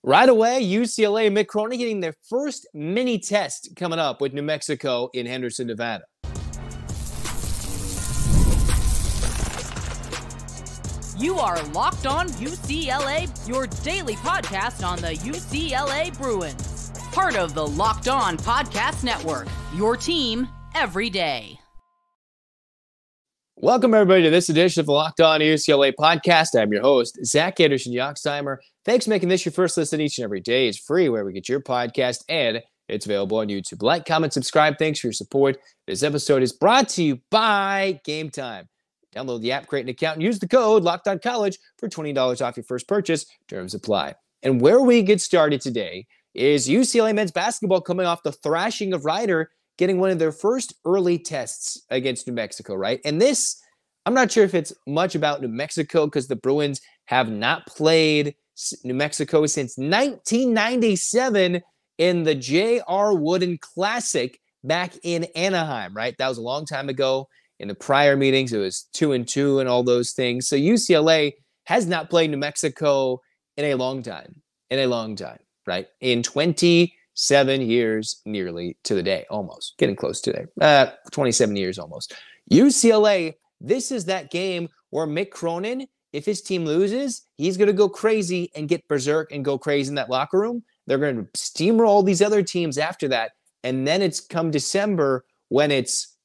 Right away, UCLA and Mick Cronin getting their first mini test coming up with New Mexico in Henderson, Nevada. You are Locked On UCLA, your daily podcast on the UCLA Bruins. Part of the Locked On Podcast Network, your team every day. Welcome, everybody, to this edition of the Locked On UCLA podcast. I'm your host, Zach Anderson-Yoxsimer. Thanks for making this your first listen each and every day. It's free where we get your podcast, and it's available on YouTube. Like, comment, subscribe. Thanks for your support. This episode is brought to you by Game Time. Download the app, create an account, and use the code LOCKEDONCollege for $20 off your first purchase. Terms apply. And where we get started today is UCLA men's basketball coming off the thrashing of Rider, getting one of their first early tests against New Mexico, right? And this, I'm not sure if it's much about New Mexico because the Bruins have not played New Mexico since 1997 in the J.R. Wooden Classic back in Anaheim, right? That was a long time ago. In the prior meetings, it was 2-2 and all those things. So UCLA has not played New Mexico in a long time, right? In 27 years, nearly to the day, almost getting close to there. 27 years almost. UCLA, this is that game where Mick Cronin, if his team loses, he's going to go crazy and get berserk and go crazy in that locker room. They're going to steamroll all these other teams after that. And then it's come December when it's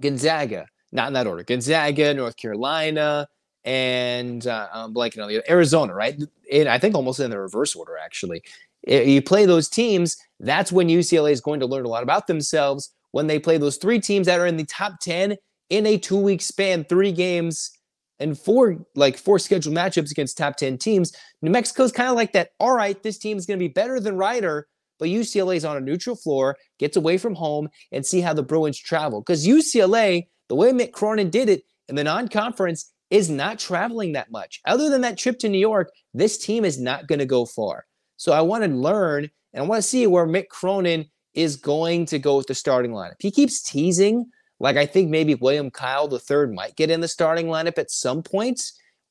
Gonzaga, not in that order. Gonzaga, North Carolina, and I'm blanking on the other, Arizona, right? And I think almost in the reverse order, actually. You play those teams, that's when UCLA is going to learn a lot about themselves when they play those three teams that are in the top 10 in a 2-week span, 3 games and four scheduled matchups against top 10 teams. New Mexico's kind of like that. All right, this team is going to be better than Rider, but UCLA is on a neutral floor, gets away from home, and see how the Bruins travel. Because UCLA, the way Mick Cronin did it in the non-conference, is not traveling that much. Other than that trip to New York, this team is not going to go far. So I want to learn, and I want to see where Mick Cronin is going to go with the starting lineup. He keeps teasing, like I think maybe William Kyle III might get in the starting lineup at some point.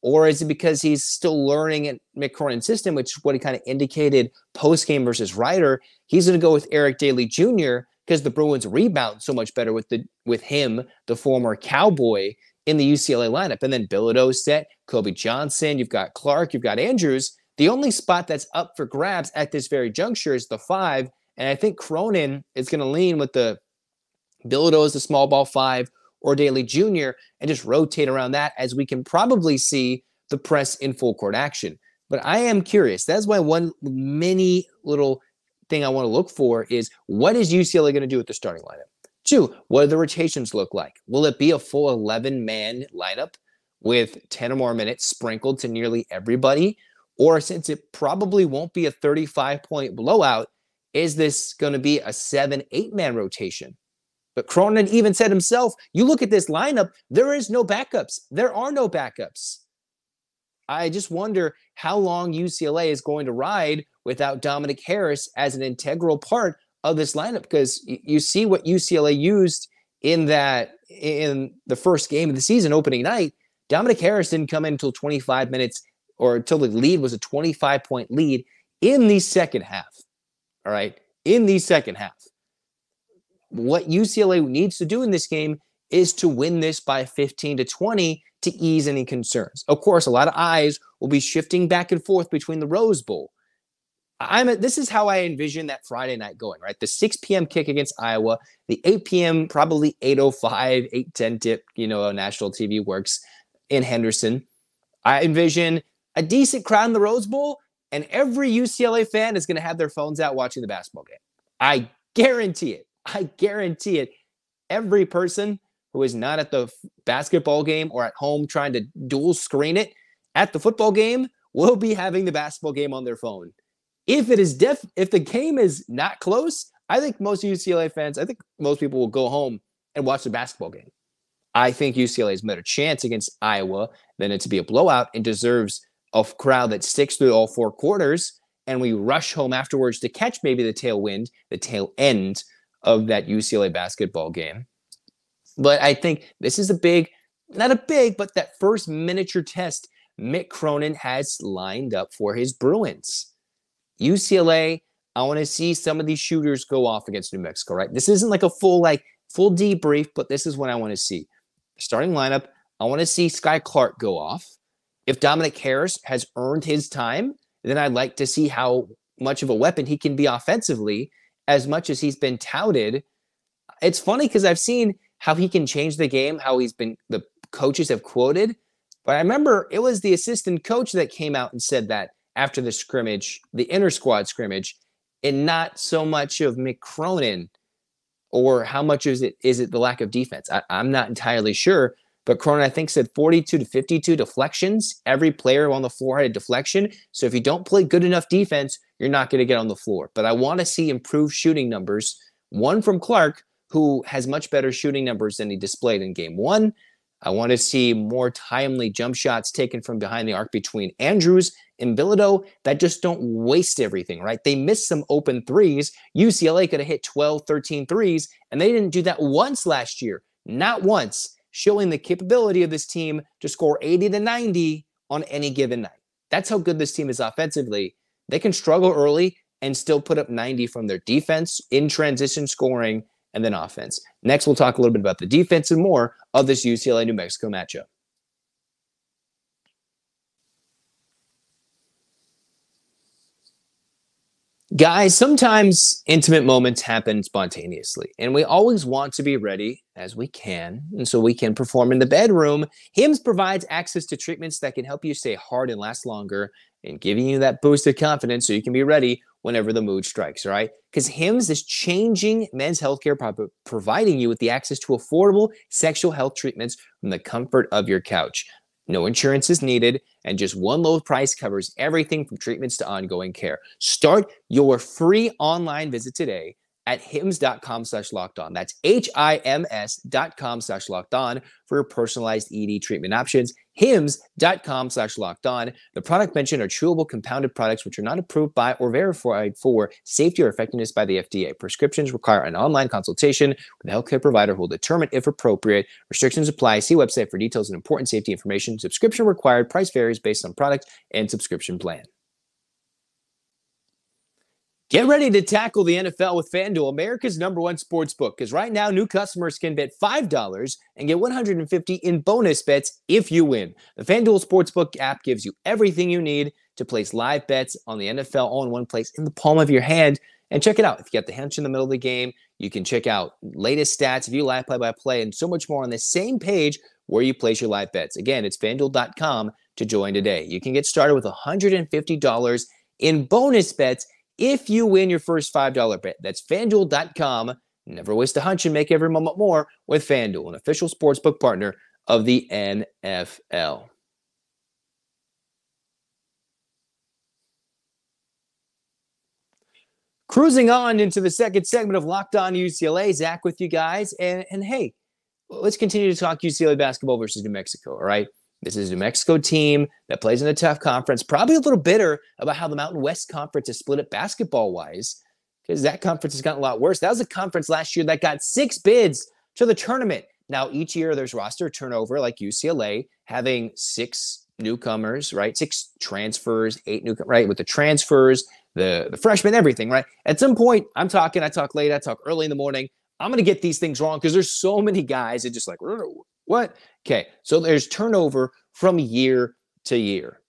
Or is it because he's still learning at Mick Cronin's system, which is what he kind of indicated post-game versus Rider? He's going to go with Eric Daly Jr. because the Bruins rebound so much better with him, the former Cowboy, in the UCLA lineup. And then Bilodeau's set, Kobe Johnson, you've got Clark, you've got Andrews. The only spot that's up for grabs at this very juncture is the 5, and I think Cronin is going to lean with the Bilodeau as the small ball 5, or Daly Jr., and just rotate around that as we can probably see the press in full court action. But I am curious. That's why one mini little thing I want to look for is what is UCLA going to do with the starting lineup? 2, what do the rotations look like? Will it be a full 11-man lineup with 10 or more minutes sprinkled to nearly everybody? Or since it probably won't be a 35-point blowout, is this going to be a 7-8-man rotation? But Cronin even said himself, you look at this lineup, there is no backups. There are no backups. I just wonder how long UCLA is going to ride without Dominic Harris as an integral part of this lineup, because you see what UCLA used in the first game of the season, opening night. Dominic Harris didn't come in until 25 minutes or until the lead was a 25-point lead in the second half. All right, in the second half. What UCLA needs to do in this game is to win this by 15-20 to ease any concerns. Of course, a lot of eyes will be shifting back and forth between the Rose Bowl. This is how I envision that Friday night going, right? The 6 p.m. kick against Iowa, the 8 p.m., probably 8:05, 8:10 tip, national TV works in Henderson. I envision a decent crowd in the Rose Bowl, and every UCLA fan is going to have their phones out watching the basketball game. I guarantee it. I guarantee it. Every person who is not at the basketball game or at home trying to dual screen it at the football game will be having the basketball game on their phone. If the game is not close, I think most UCLA fans, I think most people will go home and watch the basketball game. I think UCLA has a better chance against Iowa than it to be a blowout and deserves a crowd that sticks through all 4 quarters, and we rush home afterwards to catch maybe the tail end of that UCLA basketball game. But I think this is but that first miniature test Mick Cronin has lined up for his Bruins. UCLA, I want to see some of these shooters go off against New Mexico, right? This isn't like a full debrief, but this is what I want to see. Starting lineup, I want to see Sky Clark go off. If Dominic Harris has earned his time, then I'd like to see how much of a weapon he can be offensively, as much as he's been touted. It's funny because I've seen how he can change the game, how the coaches have quoted. But I remember it was the assistant coach that came out and said that after the scrimmage, the inter-squad scrimmage, and not so much of Mick Cronin, or how much is it the lack of defense? I'm not entirely sure. But Cronin, I think, said 42 to 52 deflections. Every player on the floor had a deflection. So if you don't play good enough defense, you're not going to get on the floor. But I want to see improved shooting numbers. One from Clark, who has much better shooting numbers than he displayed in game one. I want to see more timely jump shots taken from behind the arc between Andrews and Bilodeau that just don't waste everything, right? They missed some open threes. UCLA could have hit 12, 13 threes, and they didn't do that once last year. Not once. Showing the capability of this team to score 80 to 90 on any given night. That's how good this team is offensively. They can struggle early and still put up 90 from their defense, in transition scoring, and then offense. Next, we'll talk a little bit about the defense and more of this UCLA-New Mexico matchup. Guys, sometimes intimate moments happen spontaneously, and we always want to be ready as we can, and so we can perform in the bedroom. Hims provides access to treatments that can help you stay hard and last longer, and giving you that boost of confidence so you can be ready whenever the mood strikes, right? Because Hims is changing men's healthcare, providing you with the access to affordable sexual health treatments from the comfort of your couch. No insurance is needed, and just one low price covers everything from treatments to ongoing care. Start your free online visit today at hims.com/lockedon. That's HIMS.com/lockedon for your personalized ED treatment options. hims.com/lockedon. The product mentioned are chewable compounded products which are not approved by or verified for safety or effectiveness by the FDA. Prescriptions require an online consultation with a healthcare provider who will determine if appropriate. Restrictions apply. See website for details and important safety information. Subscription required. Price varies based on product and subscription plan. Get ready to tackle the NFL with FanDuel, America's #1 sports book, because right now new customers can bet $5 and get $150 in bonus bets if you win. The FanDuel Sportsbook app gives you everything you need to place live bets on the NFL all in one place in the palm of your hand. And check it out. If you got the hunch in the middle of the game, you can check out latest stats, view live play-by-play, and so much more on the same page where you place your live bets. Again, it's FanDuel.com to join today. You can get started with $150 in bonus bets if you win your first $5 bet. That's FanDuel.com. Never waste a hunch and make every moment more with FanDuel, an official sportsbook partner of the NFL. Cruising on into the second segment of Locked On UCLA. Zach with you guys. And hey, let's continue to talk UCLA basketball versus New Mexico, all right? This is a New Mexico team that plays in a tough conference, probably a little bitter about how the Mountain West Conference is split up basketball-wise, because that conference has gotten a lot worse. That was a conference last year that got 6 bids to the tournament. Now, each year there's roster turnover, like UCLA, having 6 newcomers, right? 6 transfers, 8 newcomers, right? With the transfers, the freshmen, everything, right? At some point, I talk late, I talk early in the morning. I'm going to get these things wrong because there's so many guys that just like, what? Okay, so there's turnover from year to year.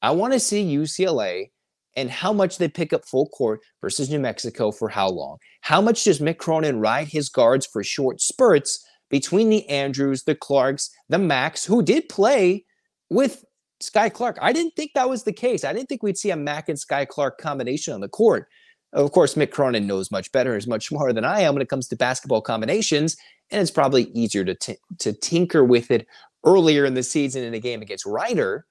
I want to see UCLA and how much they pick up full court versus New Mexico for how long. How much does Mick Cronin ride his guards for short spurts between the Andrews, the Clarks, the Macks, who did play with Sky Clark? I didn't think that was the case. I didn't think we'd see a Mack and Sky Clark combination on the court. Of course, Mick Cronin knows much better, is much smarter than I am when it comes to basketball combinations, and it's probably easier to tinker with it earlier in the season in a game against Ryder.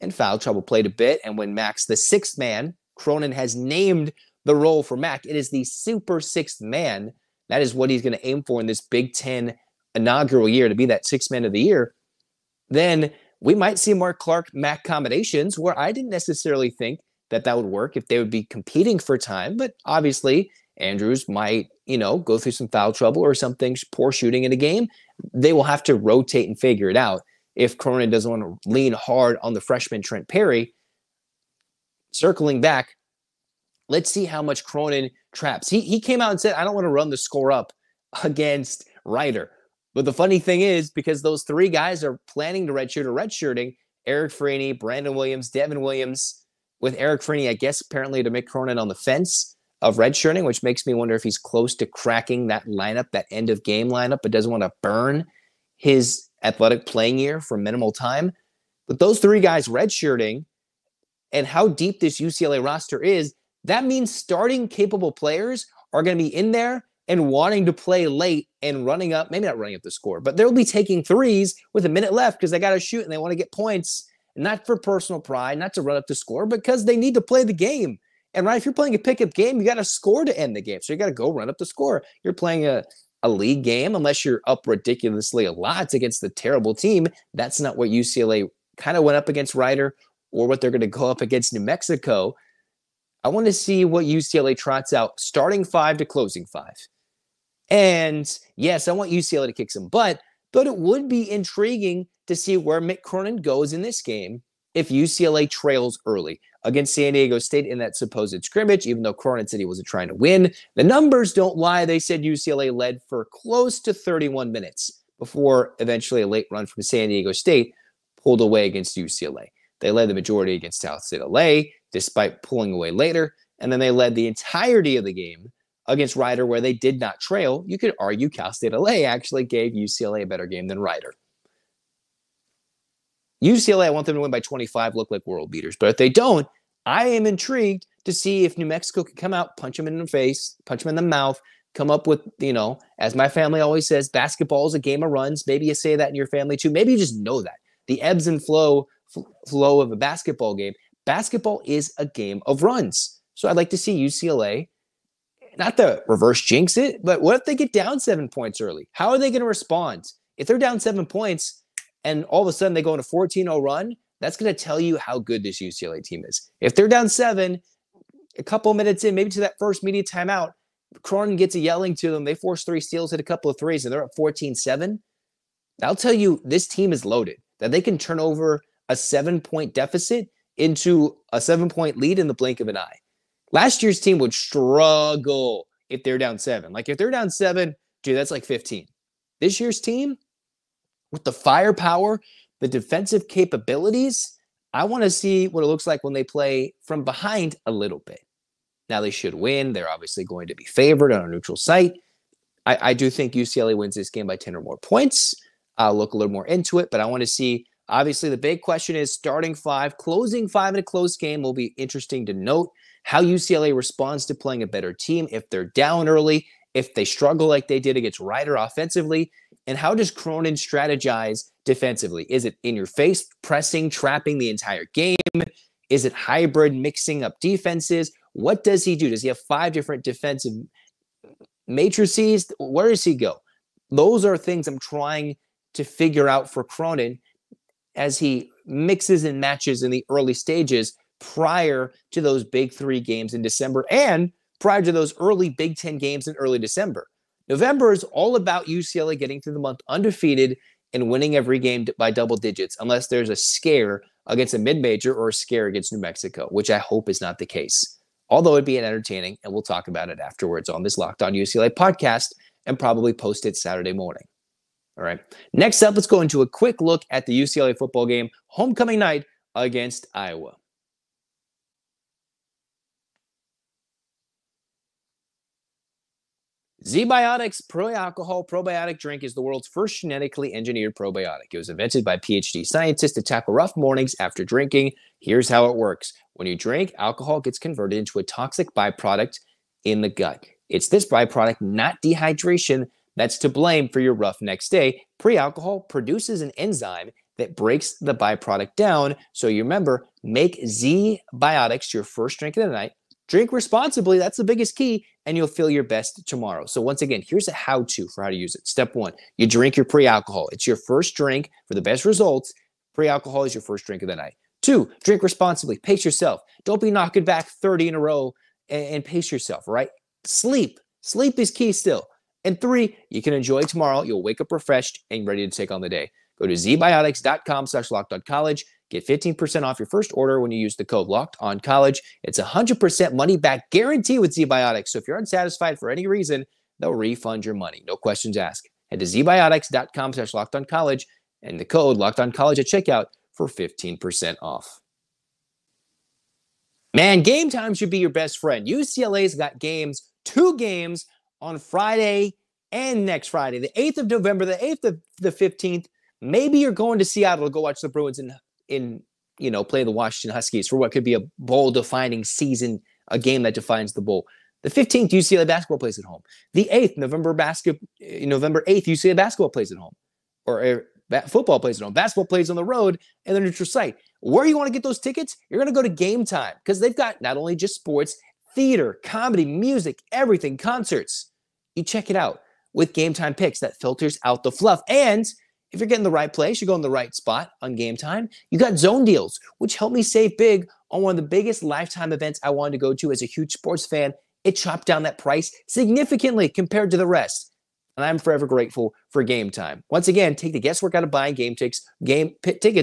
And foul trouble played a bit, and when Mack's the 6th man, Cronin has named the role for Mack. It is the super 6th man. That is what he's going to aim for in this Big Ten inaugural year, to be that 6th man of the year. Then we might see more Clark-Mack combinations where I didn't necessarily think that would work if they would be competing for time. But obviously, Andrews might, go through some foul trouble or something, poor shooting in a game. They will have to rotate and figure it out. If Cronin doesn't want to lean hard on the freshman Trent Perry, circling back, Let's see how much Cronin traps. He came out and said, I don't want to run the score up against Ryder. But the funny thing is, because those three guys are planning to redshirt or redshirting, Eric Freeney, Brandon Williams, Devin Williams, with Eric Freeney, I guess, apparently to Mick Cronin on the fence of redshirting, which makes me wonder if he's close to cracking that lineup, that end of game lineup, but doesn't want to burn his athletic playing year for minimal time. But those three guys redshirting and how deep this UCLA roster is, that means starting capable players are going to be in there and wanting to play late and running up, maybe not running up the score, but they'll be taking threes with a minute left because they got to shoot and they want to get points, not for personal pride, not to run up the score, because they need to play the game. And right, if you're playing a pickup game, you got to score to end the game. So you got to go run up the score. You're playing a league game, unless you're up ridiculously a lot against the terrible team. That's not what UCLA kind of went up against Ryder or what they're going to go up against New Mexico. I want to see what UCLA trots out starting five to closing five. And yes, I want UCLA to kick some butt, but it would be intriguing to see where Mick Cronin goes in this game if UCLA trails early against San Diego State in that supposed scrimmage, even though Cronin said he wasn't trying to win. The numbers don't lie. They said UCLA led for close to 31 minutes before eventually a late run from San Diego State pulled away against UCLA. They led the majority against South State LA, despite pulling away later. And then they led the entirety of the game against Ryder, where they did not trail. You could argue Cal State LA actually gave UCLA a better game than Ryder. UCLA, I want them to win by 25, look like world beaters. But if they don't, I am intrigued to see if New Mexico can come out, punch them in the face, punch them in the mouth, come up with, as my family always says, basketball is a game of runs. Maybe you say that in your family too. Maybe you just know that. The ebbs and flow of a basketball game. Basketball is a game of runs. So I'd like to see UCLA, not to reverse jinx it, but what if they get down 7 points early? How are they going to respond? If they're down 7 points and all of a sudden they go on a 14-0 run, that's going to tell you how good this UCLA team is. If they're down 7, a couple minutes in, maybe to that first media timeout, Cronin gets a yelling to them. They force 3 steals, hit a couple of threes, and they're at 14-7. That'll tell you this team is loaded, that they can turn over a 7-point deficit into a 7-point lead in the blink of an eye. Last year's team would struggle if they're down 7. Like if they're down 7, dude, that's like 15. This year's team, with the firepower, the defensive capabilities, I want to see what it looks like when they play from behind a little bit. Now they should win. They're obviously going to be favored on a neutral site. I do think UCLA wins this game by 10 or more points. I'll look a little more into it, but I want to see, obviously the big question is starting 5, closing 5 in a close game will be interesting to note. How UCLA responds to playing a better team if they're down early, if they struggle like they did against Ryder offensively, and how does Cronin strategize defensively? Is it in your face, pressing, trapping the entire game? Is it hybrid, mixing up defenses? What does he do? Does he have 5 different defensive matrices? Where does he go? Those are things I'm trying to figure out for Cronin as he mixes and matches in the early stages prior to those big 3 games in December and prior to those early Big Ten games in early December. November is all about UCLA getting through the month undefeated and winning every game by double digits, unless there's a scare against a mid-major or a scare against New Mexico, which I hope is not the case. Although it'd be entertaining, and we'll talk about it afterwards on this Locked On UCLA podcast and probably post it Saturday morning. All right. Next up, let's go into a quick look at the UCLA football game, homecoming night against Iowa. Z-Biotics Pro-Alcohol Probiotic Drink is the world's first genetically engineered probiotic. It was invented by PhD scientists to tackle rough mornings after drinking. Here's how it works. When you drink, alcohol gets converted into a toxic byproduct in the gut. It's this byproduct, not dehydration, that's to blame for your rough next day. Pre-alcohol produces an enzyme that breaks the byproduct down. So you remember, make Z-Biotics your first drink of the night. Drink responsibly. That's the biggest key, and you'll feel your best tomorrow. So once again, here's a how-to for how to use it. Step 1, you drink your pre-alcohol. It's your first drink for the best results. Pre-alcohol is your first drink of the night. 2, drink responsibly. Pace yourself. Don't be knocking back 30 in a row and pace yourself, right? Sleep. Sleep is key still. And 3, you can enjoy tomorrow. You'll wake up refreshed and ready to take on the day. Go to zbiotics.com/lockedoncollege. Get 15% off your first order when you use the code LOCKEDONCollege. It's 100% money back guarantee with ZBiotics. So if you're unsatisfied for any reason, they'll refund your money. No questions asked. Head to zbiotics.com/LockedOnCollege and the code LOCKEDONCollege at checkout for 15% off. Man, game time should be your best friend. UCLA's got games, 2 games on Friday and next Friday, the 8th of November, the 8th of the 15th. Maybe you're going to Seattle to go watch the Bruins play the Washington Huskies for what could be a bowl-defining season, a game that defines the bowl. The 15th, UCLA basketball plays at home. The 8th, November 8th, UCLA basketball plays at home. Or football plays at home. Basketball plays on the road in the neutral site. Where you want to get those tickets? You're going to go to Game Time because they've got not only just sports, theater, comedy, music, everything, concerts. You check it out with Game Time picks that filters out the fluff. And if you're getting the right place, you're going the right spot on Game Time. You got zone deals, which help me save big on one of the biggest lifetime events I wanted to go to as a huge sports fan. It chopped down that price significantly compared to the rest. And I'm forever grateful for Game Time. Once again, take the guesswork out of buying tickets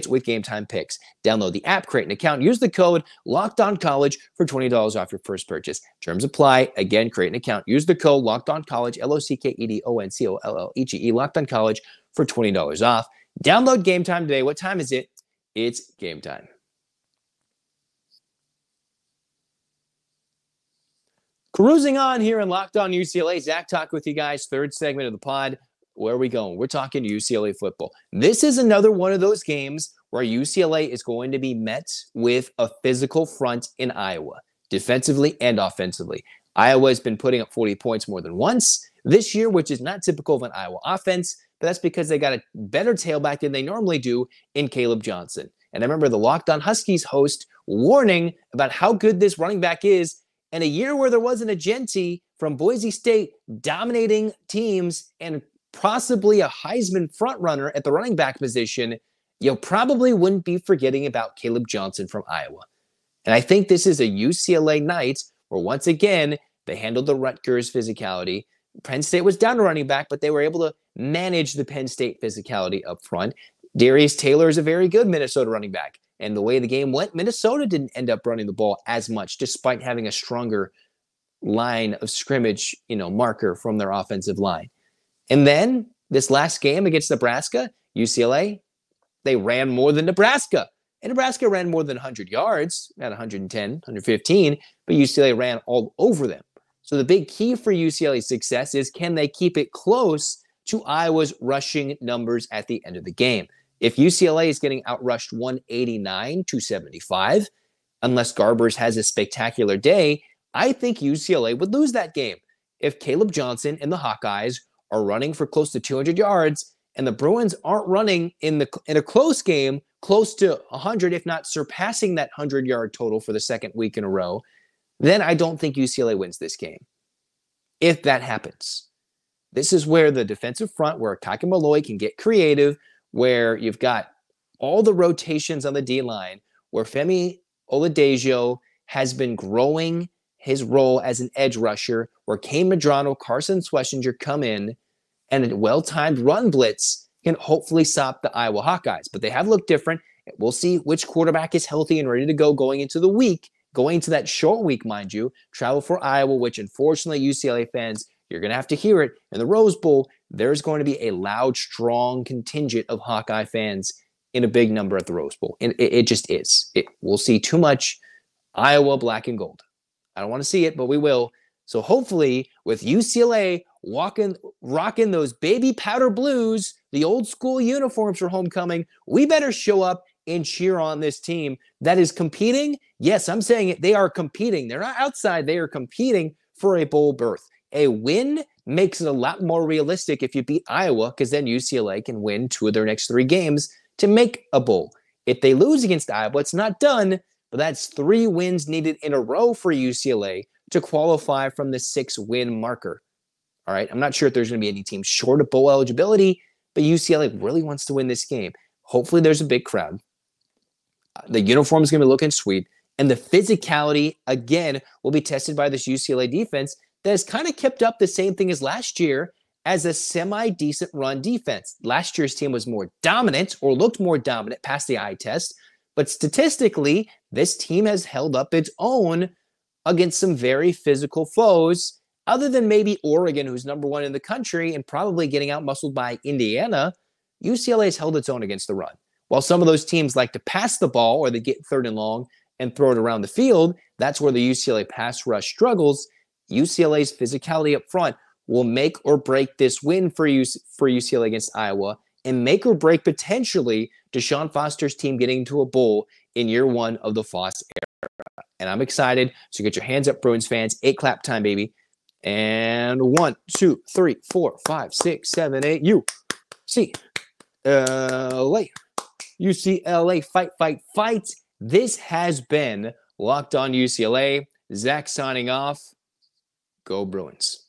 with Game Time picks. Download the app, create an account, use the code LOCKEDONCollege for $20 off your first purchase. Terms apply. Again, create an account, use the code LOCKEDONCollege, LOCKEDONCOLLEGE, LOCKEDONCollege for $20 off. Download Game Time today. What time is it? It's game time. Cruising on here in Locked On UCLA. Zach talk with you guys. Third segment of the pod. Where are we going? We're talking UCLA football. This is another one of those games where UCLA is going to be met with a physical front in Iowa, defensively and offensively. Iowa has been putting up 40 points more than once this year, which is not typical of an Iowa offense, but that's because they got a better tailback than they normally do in Caleb Johnson. And I remember the Locked On Huskies host warning about how good this running back is. And a year where there wasn't a Genty from Boise State dominating teams and possibly a Heisman frontrunner at the running back position, you probably wouldn't be forgetting about Caleb Johnson from Iowa. And I think this is a UCLA night where, once again, they handled the Rutgers physicality. Penn State was down to running back, but they were able to manage the Penn State physicality up front. Darius Taylor is a very good Minnesota running back. And the way the game went, Minnesota didn't end up running the ball as much, despite having a stronger line of scrimmage, marker from their offensive line. And then this last game against Nebraska, UCLA, they ran more than Nebraska. And Nebraska ran more than 100 yards, at 110, 115, but UCLA ran all over them. So the big key for UCLA's success is, can they keep it close to Iowa's rushing numbers at the end of the game? If UCLA is getting outrushed 189-75, unless Garbers has a spectacular day, I think UCLA would lose that game. If Caleb Johnson and the Hawkeyes are running for close to 200 yards and the Bruins aren't running in a close game close to 100, if not surpassing that 100-yard total for the second week in a row, then I don't think UCLA wins this game. If that happens, this is where the defensive front, where Kaka Malloy can get creative, where you've got all the rotations on the D-line, where Femi Oladejo has been growing his role as an edge rusher, where Kane Medrano, Carson Schlesinger come in, and a well-timed run blitz can hopefully stop the Iowa Hawkeyes. But they have looked different. We'll see which quarterback is healthy and ready to go going into the week, going into that short week, mind you, travel for Iowa, which unfortunately UCLA fans, you're going to have to hear it in the Rose Bowl. There's going to be a loud, strong contingent of Hawkeye fans in a big number at the Rose Bowl. And it just is. We'll see too much Iowa black and gold. I don't want to see it, but we will. So hopefully with UCLA rocking those baby powder blues, the old school uniforms for homecoming, we better show up and cheer on this team that is competing. Yes, I'm saying it. They are competing. They're not outside. They are competing for a bowl berth. A win makes it a lot more realistic if you beat Iowa, because then UCLA can win 2 of their next 3 games to make a bowl. If they lose against Iowa, it's not done, but that's 3 wins needed in a row for UCLA to qualify from the 6-win marker. All right, I'm not sure if there's going to be any team short of bowl eligibility, but UCLA really wants to win this game. Hopefully there's a big crowd. The uniform is going to be looking sweet, and the physicality, again, will be tested by this UCLA defense that has kind of kept up the same thing as last year, as a semi-decent run defense. Last year's team was more dominant, or looked more dominant past the eye test, But statistically, this team has held up its own against some very physical foes. Other than maybe Oregon, who's number 1 in the country and probably getting out-muscled by Indiana, UCLA has held its own against the run. While some of those teams like to pass the ball or they get 3rd and long and throw it around the field, that's where the UCLA pass rush struggles. UCLA's physicality up front will make or break this win for UCLA against Iowa and make or break potentially Deshaun Foster's team getting to a bowl in year 1 of the Foss era. And I'm excited. So get your hands up, Bruins fans. 8 clap time, baby. And 1, 2, 3, 4, 5, 6, 7, 8. UCLA. UCLA, fight, fight, fight. This has been Locked On UCLA. Zach signing off. Go Bruins.